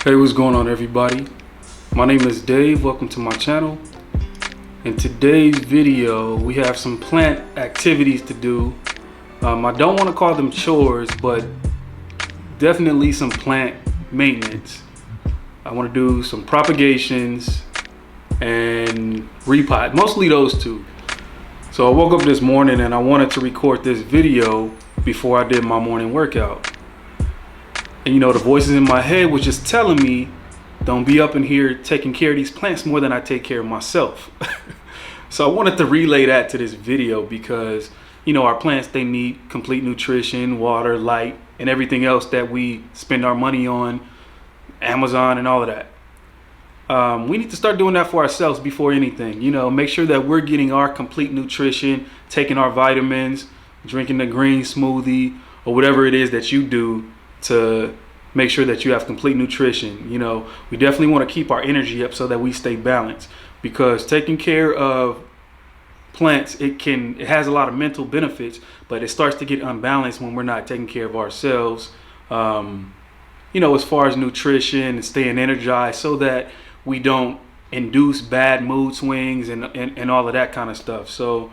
Hey, what's going on, everybody? My name is Dave. Welcome to my channel. In today's video, we have some plant activities to do. I don't want to call them chores, but definitely some plant maintenance. I want to do some propagations and repot, mostly those two. So I woke up this morning and I wanted to record this video before I did my morning workout. And you know, the voices in my head was just telling me, don't be up in here taking care of these plants more than I take care of myself. So I wanted to relay that to this video because, you know, our plants, they need complete nutrition, water, light, and everything else that we spend our money on, Amazon and all of that. We need to start doing that for ourselves before anything. You know, make sure that we're getting our complete nutrition, taking our vitamins, drinking the green smoothie, or whatever it is that you do to make sure that you have complete nutrition. You know, we definitely want to keep our energy up so that we stay balanced, because taking care of plants, it has a lot of mental benefits, but it starts to get unbalanced when we're not taking care of ourselves, you know, as far as nutrition and staying energized, so that we don't induce bad mood swings and all of that kind of stuff. So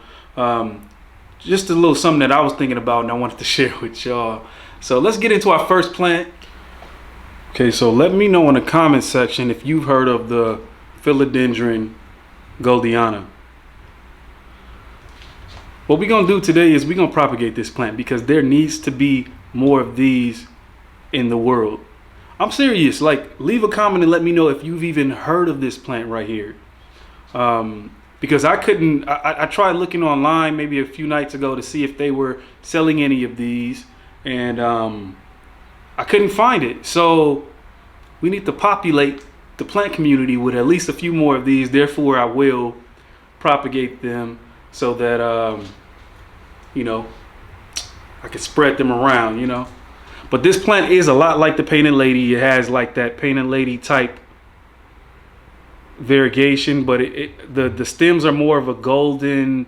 just a little something that I was thinking about and I wanted to share with y'all. So let's get into our first plant. Okay, so let me know in the comment section if you've heard of the Philodendron goldiana. What we're gonna do today is we're gonna propagate this plant because there needs to be more of these in the world. I'm serious. Like, leave a comment and let me know if you've even heard of this plant right here. Because I tried looking online maybe a few nights ago to see if they were selling any of these, and I couldn't find it. So we need to populate the plant community with at least a few more of these. Therefore, I will propagate them so that you know, I can spread them around, you know. But this plant is a lot like the painted lady. It has like that painted lady type variegation, but the stems are more of a golden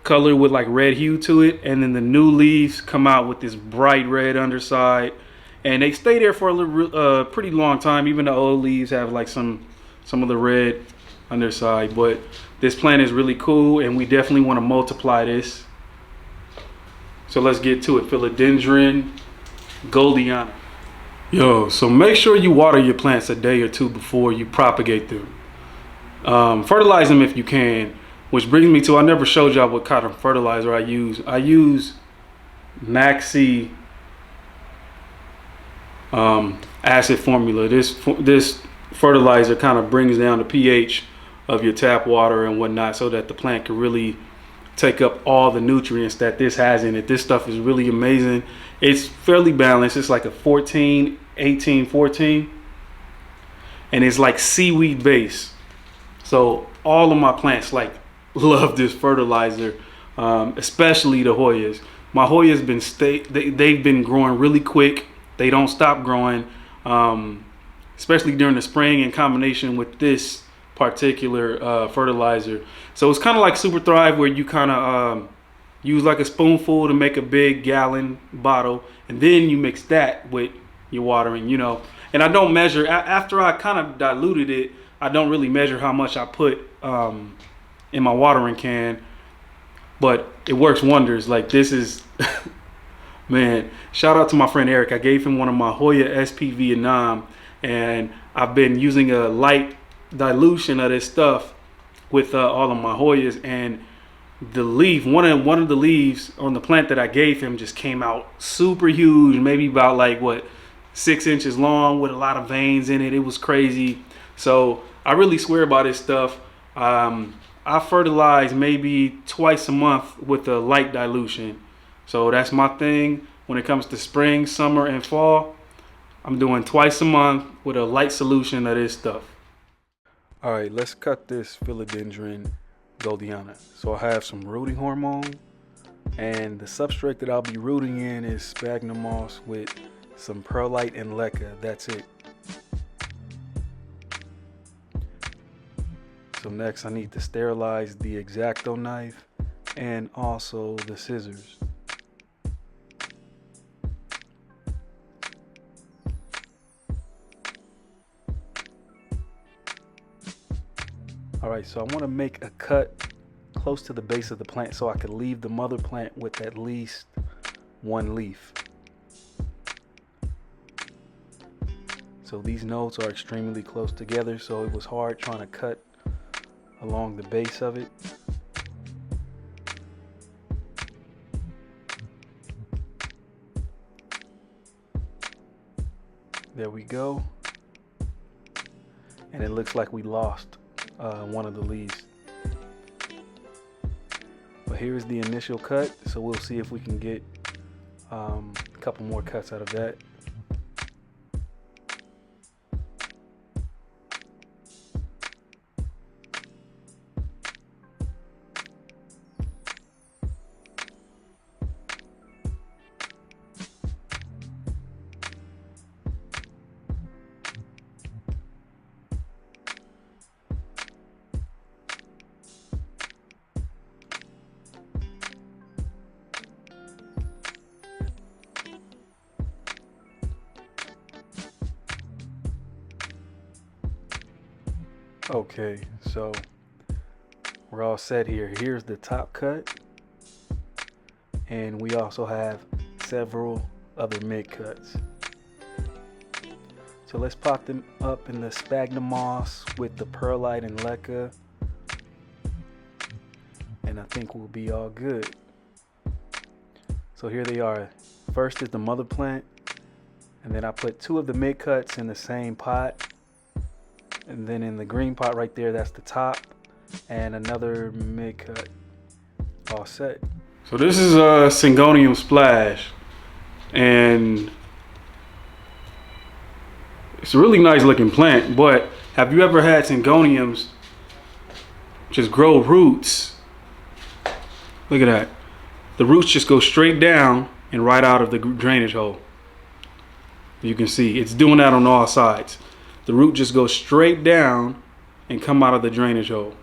color with like red hue to it, and then the new leaves come out with this bright red underside, and they stay there for a pretty long time. Even the old leaves have like some of the red underside. But this plant is really cool, and we definitely want to multiply this. So let's get to it. Philodendron goldiana. Yo, so make sure you water your plants a day or two before you propagate them. Fertilize them if you can, which brings me to, I never showed y'all what kind of fertilizer I use. I use Maxi acid formula. This fertilizer kind of brings down the pH of your tap water and whatnot, so that the plant can really take up all the nutrients that this has in it. This stuff is really amazing. It's fairly balanced. It's like a 14, 18, 14. And it's like seaweed base. So all of my plants like love this fertilizer, especially the Hoyas. My Hoyas they've been growing really quick. They don't stop growing, especially during the spring in combination with this particular fertilizer. So it's kind of like Super Thrive, where you kind of use like a spoonful to make a big gallon bottle, and then you mix that with your watering, you know. And I don't measure, after I kind of diluted it, I don't really measure how much I put in my watering can, but it works wonders. Like, this is man, shout out to my friend Eric. I gave him one of my Hoya SP Vietnam, and I've been using a light dilution of this stuff with all of my Hoyas, and the leaf, one of the leaves on the plant that I gave him just came out super huge, maybe about like 6 inches long, with a lot of veins in it. It was crazy. So I really swear by this stuff. I fertilize maybe twice a month with a light dilution. So that's my thing when it comes to spring, summer, and fall. I'm doing twice a month with a light solution of this stuff. All right, let's cut this Philodendron goldiana. So I have some rooting hormone, and the substrate that I'll be rooting in is sphagnum moss with some perlite and leca. That's it. So next I need to sterilize the X-Acto knife and also the scissors. All right, so I want to make a cut close to the base of the plant so I could leave the mother plant with at least one leaf. So these nodes are extremely close together, so it was hard trying to cut along the base of it. There we go. And it looks like we lost one of the leaves. But here's the initial cut, so we'll see if we can get a couple more cuts out of that. Okay, so we're all set here. Here's the top cut, and we also have several other mid cuts. So let's pop them up in the sphagnum moss with the perlite and leca, and I think we'll be all good. So here they are. First is the mother plant, and then I put two of the mid cuts in the same pot. And then in the green pot right there, that's the top, and another mid cut. All set. So this is a Syngonium splash, and it's a really nice looking plant. But have you ever had Syngoniums just grow roots? Look at that. The roots just go straight down and right out of the drainage hole. You can see it's doing that on all sides. The root just goes straight down and come out of the drainage hole.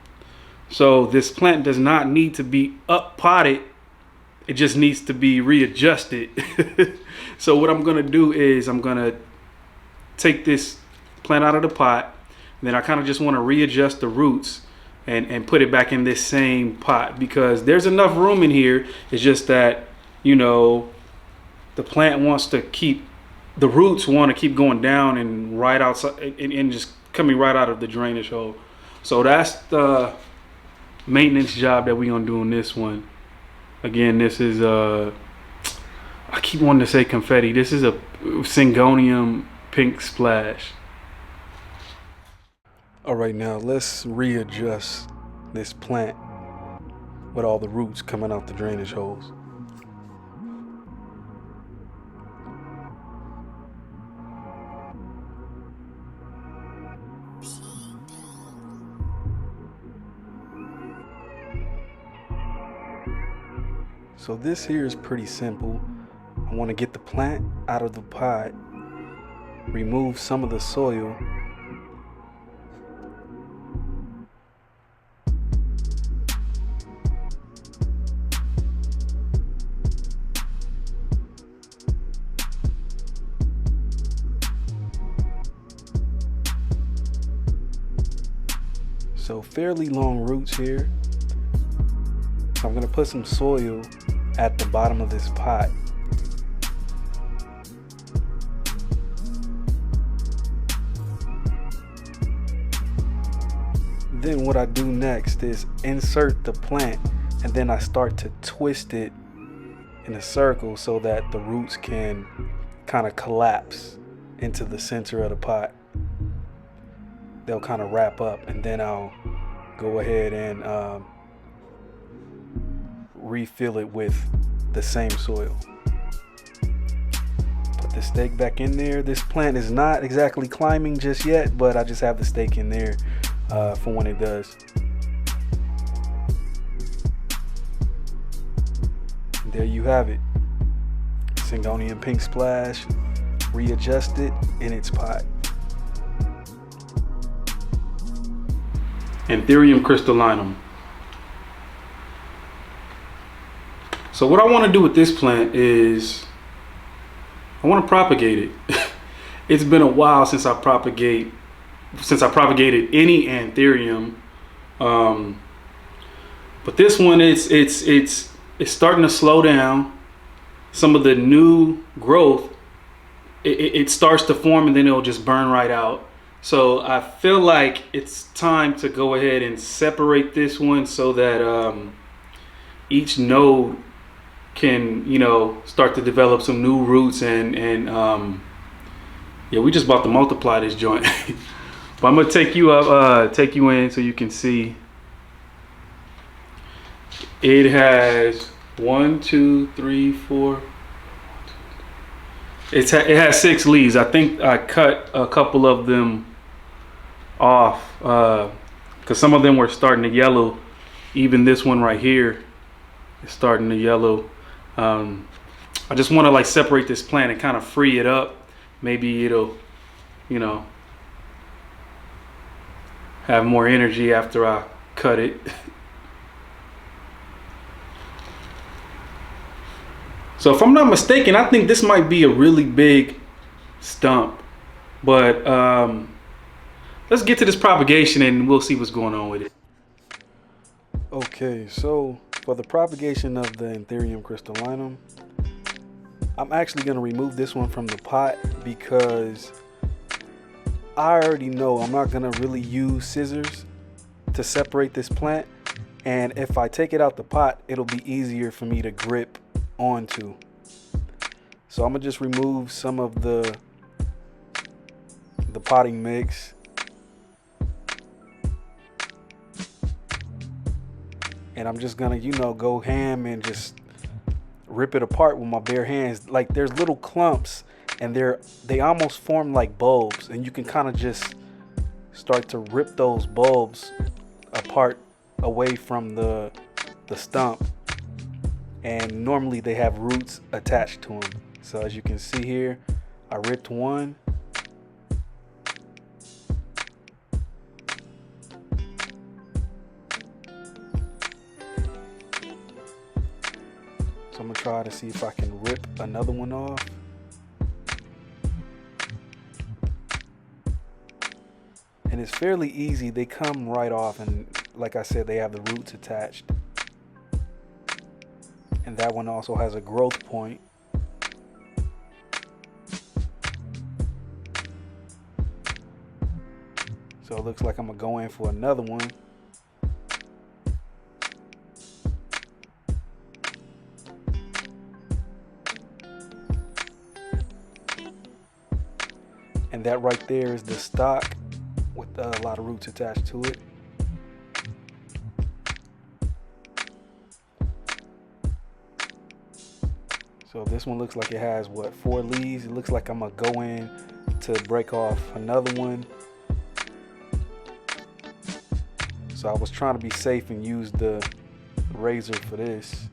So this plant does not need to be up potted. It just needs to be readjusted. So what I'm gonna do is I'm gonna take this plant out of the pot, and then I kind of just want to readjust the roots and put it back in this same pot, because there's enough room in here. It's just that, you know, the plant wants to keep, the roots want to keep going down and right outside and just coming right out of the drainage hole. So that's the maintenance job that we're gonna do on this one. Again, this is I keep wanting to say confetti. This is a Syngonium pink splash. All right, now let's readjust this plant with all the roots coming out the drainage holes. So this here is pretty simple. I want to get the plant out of the pot, remove some of the soil, so fairly long roots here. So I'm going to put some soil at the bottom of this pot. Then what I do next is insert the plant, and then I start to twist it in a circle so that the roots can kind of collapse into the center of the pot. They'll kind of wrap up, and then I'll go ahead and refill it with the same soil. Put the stake back in there. This plant is not exactly climbing just yet, but I just have the stake in there for when it does. And there you have it. Syngonium pink splash, readjusted in its pot. Anthurium crystallinum. So what I want to do with this plant is I want to propagate it. It's been a while since I propagated any Anthurium. But this one, it's starting to slow down. Some of the new growth, it starts to form and then it'll just burn right out. So I feel like it's time to go ahead and separate this one so that each node can, you know, start to develop some new roots and yeah, we just about to multiply this joint. But I'm gonna take you up, take you in so you can see. It has 1, 2, 3, 4. It has 6 leaves. I think I cut a couple of them off because some of them were starting to yellow. Even this one right here is starting to yellow. I just want to like separate this plant and kind of free it up. Maybe it'll, you know, have more energy after I cut it. So if I'm not mistaken, I think this might be a really big stump. But let's get to this propagation and we'll see what's going on with it. Okay, so for the propagation of the Anthurium crystallinum, I'm actually going to remove this one from the pot because I already know I'm not going to really use scissors to separate this plant. And if I take it out the pot, it'll be easier for me to grip onto. So I'm gonna just remove some of the potting mix, and I'm just gonna, you know, go ham and just rip it apart with my bare hands. Like there's little clumps and they almost form like bulbs, and you can kind of just start to rip those bulbs apart away from the stump. And normally they have roots attached to them. So as you can see here, I ripped one. So I'm gonna try to see if I can rip another one off. And it's fairly easy. They come right off, and like I said, they have the roots attached. And that one also has a growth point. So it looks like I'm gonna go in for another one. And that right there is the stock with a lot of roots attached to it. So this one looks like it has, what, 4 leaves. It looks like I'm gonna go in to break off another one. So I was trying to be safe and use the razor for this.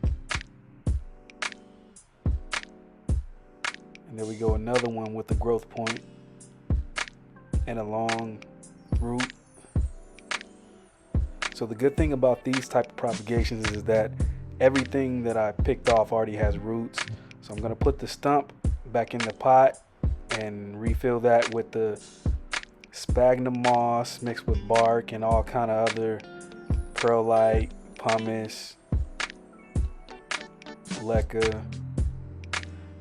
And there we go, another one with the growth point and a long root. So the good thing about these type of propagations is that everything that I picked off already has roots. So I'm gonna put the stump back in the pot and refill that with the sphagnum moss mixed with bark and all kind of other perlite, pumice, leca.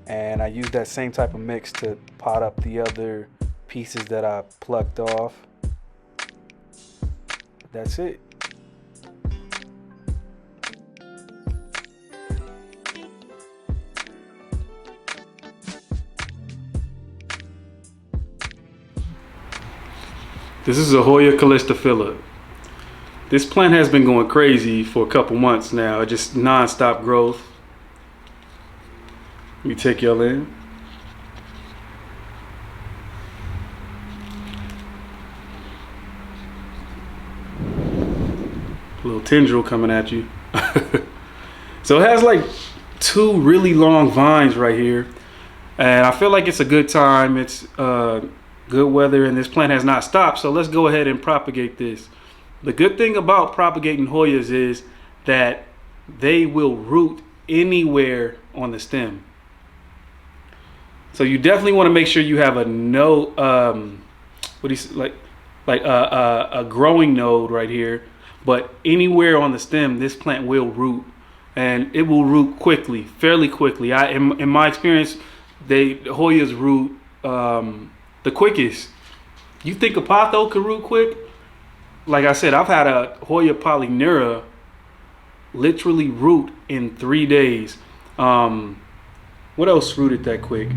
And I used that same type of mix to pot up the other pieces that I plucked off. That's it. This is a Hoya callistophila. This plant has been going crazy for a couple months now, just non-stop growth. Let me take y'all in. A little tendril coming at you. So it has like 2 really long vines right here. And I feel like it's a good time. It's good weather and this plant has not stopped. So let's go ahead and propagate this. The good thing about propagating Hoyas is that they will root anywhere on the stem. So you definitely want to make sure you have a node, a growing node right here. but anywhere on the stem, this plant will root, and it will root quickly, fairly quickly. In my experience, Hoyas root the quickest. You think a potho could root quick? Like I said, I've had a Hoya polynera literally root in 3 days. What else rooted that quick?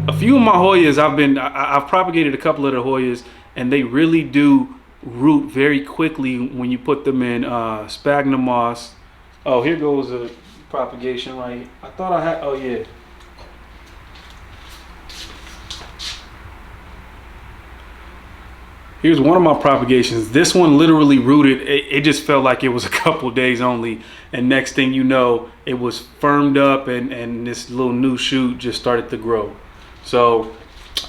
A few of my Hoyas, I've propagated a couple of the Hoyas, and they really do root very quickly when you put them in sphagnum moss. Oh, here goes a propagation right. I thought I had. Oh yeah. Here's one of my propagations. This one literally rooted. It just felt like it was a couple days only, and next thing you know, it was firmed up, and this little new shoot just started to grow. So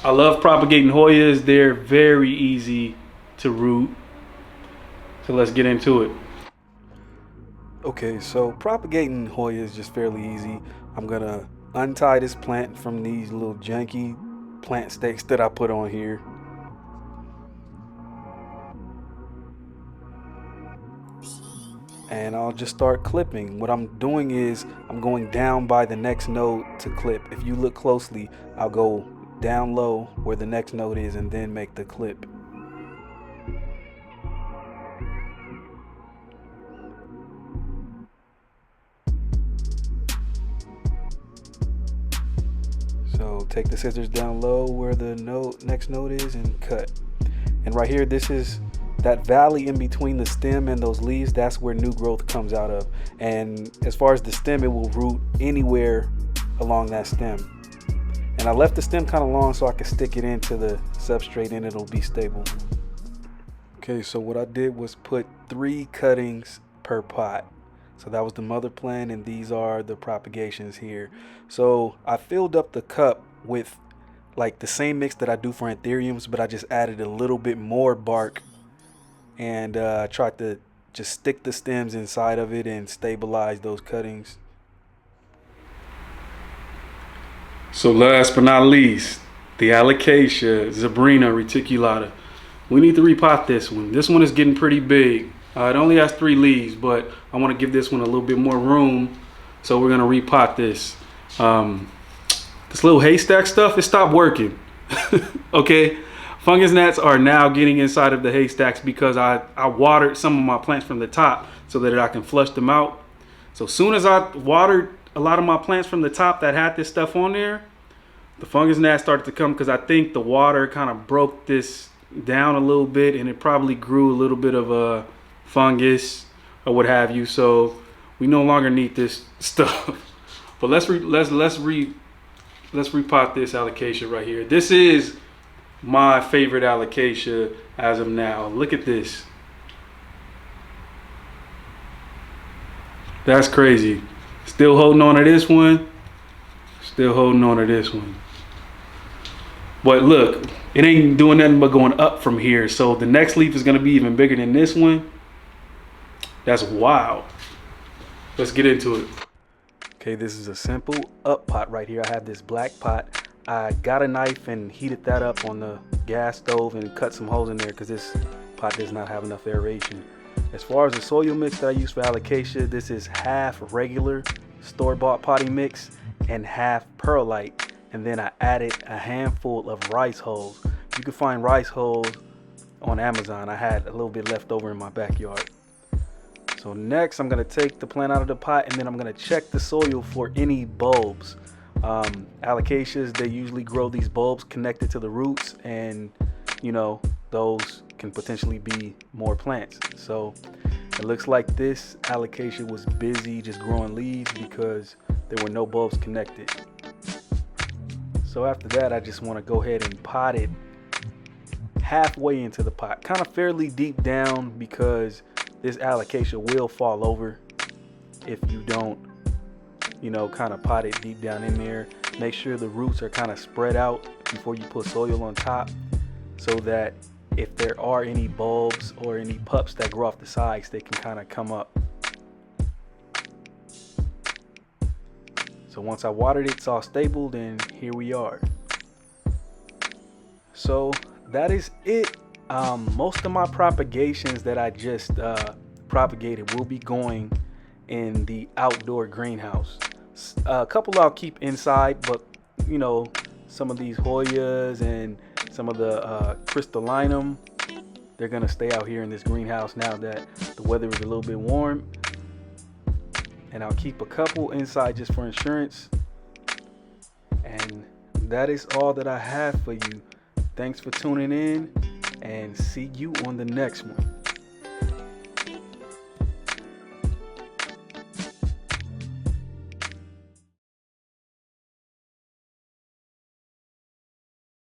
I love propagating Hoyas. They're very easy to root. So let's get into it. Okay, so propagating Hoya is just fairly easy. I'm gonna untie this plant from these little janky plant stakes that I put on here. And I'll just start clipping. What I'm doing is I'm going down by the next node to clip. If you look closely, I'll go down low where the next node is and then make the clip. So take the scissors down low where the next node is and cut. And right here, this is that valley in between the stem and those leaves. That's where new growth comes out of. And as far as the stem, it will root anywhere along that stem. And I left the stem kind of long so I can stick it into the substrate and it'll be stable. Okay, so what I did was put 3 cuttings per pot. So that was the mother plant, and these are the propagations here. So I filled up the cup with like the same mix that I do for Anthuriums, but I just added a little bit more bark and tried to just stick the stems inside of it and stabilize those cuttings. So last but not least, the Alocasia Zebrina reticulata. We need to repot this one. This one is getting pretty big. It only has 3 leaves, but I want to give this one a little bit more room. So we're gonna repot this. This little haystack stuff, it stopped working. Okay, fungus gnats are now getting inside of the haystacks because I watered some of my plants from the top so that I can flush them out. So as soon as I watered a lot of my plants from the top that had this stuff on there, the fungus gnats started to come because I think the water kind of broke this down a little bit, and it probably grew a little bit of a fungus or what have you. So we no longer need this stuff. But let's repot this Alocasia right here. This is my favorite Alocasia as of now. Look at this. That's crazy. Still holding on to this one. Still holding on to this one. But look, it ain't doing nothing but going up from here. So the next leaf is going to be even bigger than this one. That's wild. Let's get into it. Okay, this is a simple up pot right here. I have this black pot. I got a knife and heated that up on the gas stove and cut some holes in there because this pot does not have enough aeration. As far as the soil mix that I use for Alocasia, this is half regular store-bought potting mix and half perlite. And then I added a handful of rice hulls. You can find rice hulls on Amazon. I had a little bit left over in my backyard. So next I'm gonna take the plant out of the pot and then I'm gonna check the soil for any bulbs. Alocasias, they usually grow these bulbs connected to the roots, and you know, those can potentially be more plants. So it looks like this Alocasia was busy just growing leaves because there were no bulbs connected. So after that, I just want to go ahead and pot it halfway into the pot, kind of fairly deep down, because this Alocasia will fall over if you don't, you know, kind of pot it deep down in there. Make sure the roots are kind of spread out before you put soil on top, so that if there are any bulbs or any pups that grow off the sides, they can kind of come up. So once I watered it, it's all stable, then here we are. So that is it. Most of my propagations that I just propagated will be going in the outdoor greenhouse. A couple I'll keep inside, but you know, some of these Hoyas and some of the crystallinum, they're gonna stay out here in this greenhouse now that the weather is a little bit warm. And I'll keep a couple inside just for insurance. And that is all that I have for you. Thanks for tuning in, and see you on the next one.